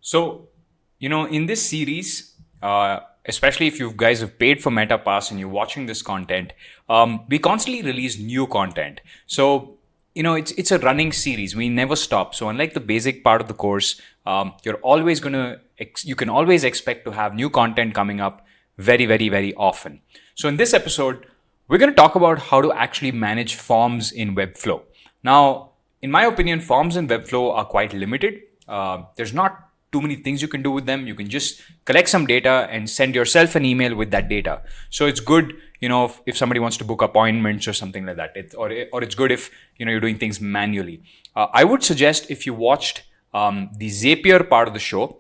So, in this series, especially if you guys have paid for MetaPass and you're watching this content, we constantly release new content. So, it's a running series. We never stop. So, unlike the basic part of the course, you can always expect to have new content coming up very, very, very often. So, in this episode, we're going to talk about how to actually manage forms in Webflow. Now, in my opinion, forms in Webflow are quite limited. There's not too many things you can do with them. You can just collect some data and send yourself an email with that data. So it's good, if somebody wants to book appointments or something like that. Or it's good if, you're doing things manually. I would suggest if you watched the Zapier part of the show,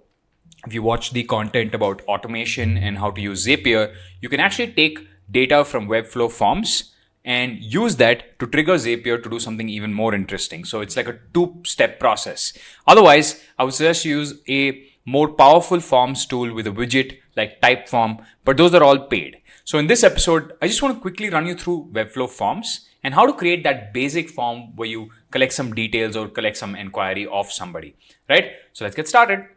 if you watch the content about automation and how to use Zapier, you can actually take data from Webflow forms and use that to trigger Zapier to do something even more interesting. So it's like a two-step process. Otherwise, I would suggest you use a more powerful forms tool with a widget like Typeform, but those are all paid. So in this episode, I just want to quickly run you through Webflow forms and how to create that basic form where you collect some details or collect some inquiry of somebody, right? So let's get started.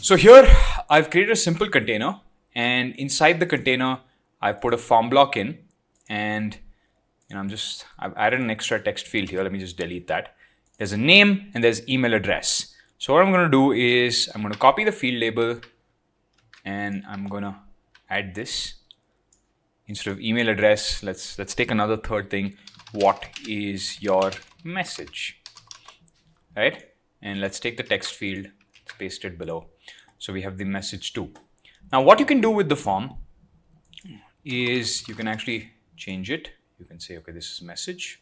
So here I've created a simple container, and inside the container, I've put a form block in, and I've added an extra text field here. Let me just delete that. There's a name and there's email address. So what I'm going to do is I'm going to copy the field label and I'm going to add this. Instead of email address, let's take another third thing. What is your message? Right? And let's take the text field, let's paste it below. So we have the message too. Now what you can do with the form is you can actually change it. You can say, okay, this is message.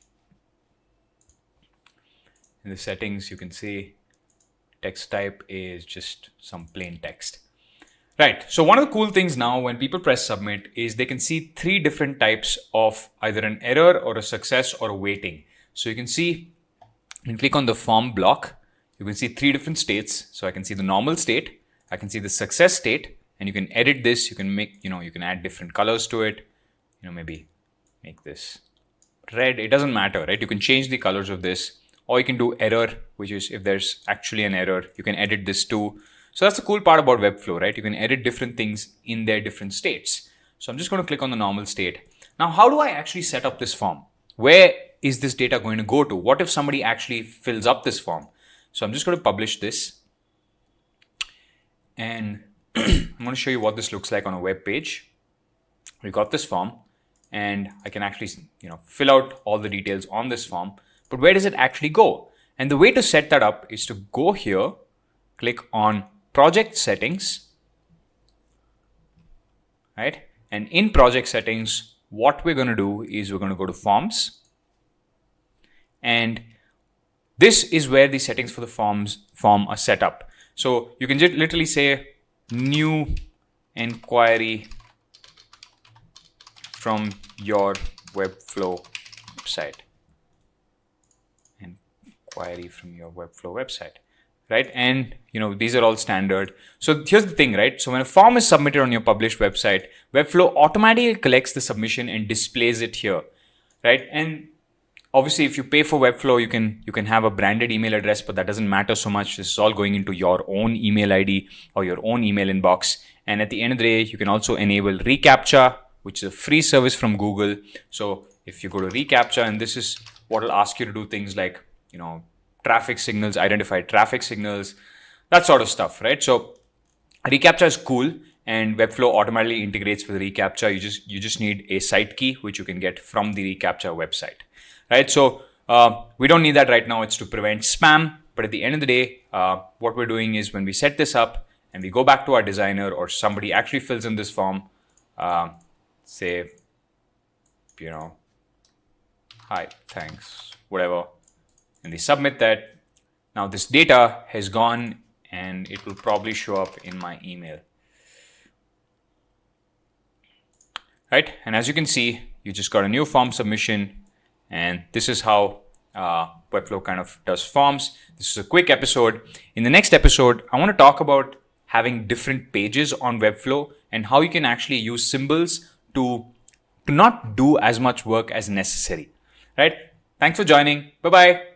In the settings, you can say text type is just some plain text. Right. So one of the cool things now when people press submit is they can see three different types of either an error or a success or a waiting. So you can see, you can click on the form block. You can see three different states. So I can see the normal state. I can see the success state, and you can edit this. You can make, you can add different colors to it. Maybe make this red. It doesn't matter, right? You can change the colors of this, or you can do error, which is if there's actually an error, you can edit this too. So that's the cool part about Webflow, right? You can edit different things in their different states. So I'm just going to click on the normal state. Now, how do I actually set up this form? Where is this data going to go to? What if somebody actually fills up this form? So I'm just going to publish this. And I'm going to show you what this looks like on a web page. We got this form, and I can actually, fill out all the details on this form. But where does it actually go? And the way to set that up is to go here, click on project settings, right? And in project settings, what we're going to do is we're going to go to forms. And this is where the settings for the form are set up. So you can just literally say new inquiry from your Webflow website. Inquiry from your Webflow website, right? And these are all standard. So here's the thing, right? So when a form is submitted on your published website, Webflow automatically collects the submission and displays it here, right? And obviously, if you pay for Webflow, you can have a branded email address, but that doesn't matter so much. This is all going into your own email ID or your own email inbox. And at the end of the day, you can also enable reCAPTCHA, which is a free service from Google. So if you go to reCAPTCHA, and this is what will ask you to do things like, traffic signals, identify traffic signals, that sort of stuff, right? So reCAPTCHA is cool, and Webflow automatically integrates with reCAPTCHA. You just need a site key, which you can get from the reCAPTCHA website. Right, so we don't need that right now. It's to prevent spam. But at the end of the day, what we're doing is when we set this up and we go back to our designer or somebody actually fills in this form, say, hi, thanks, whatever, and they submit that. Now this data has gone and it will probably show up in my email. Right, and as you can see, you just got a new form submission. And this is how Webflow kind of does forms. This is a quick episode. In the next episode, I want to talk about having different pages on Webflow and how you can actually use symbols to not do as much work as necessary. Right? Thanks for joining. Bye-bye.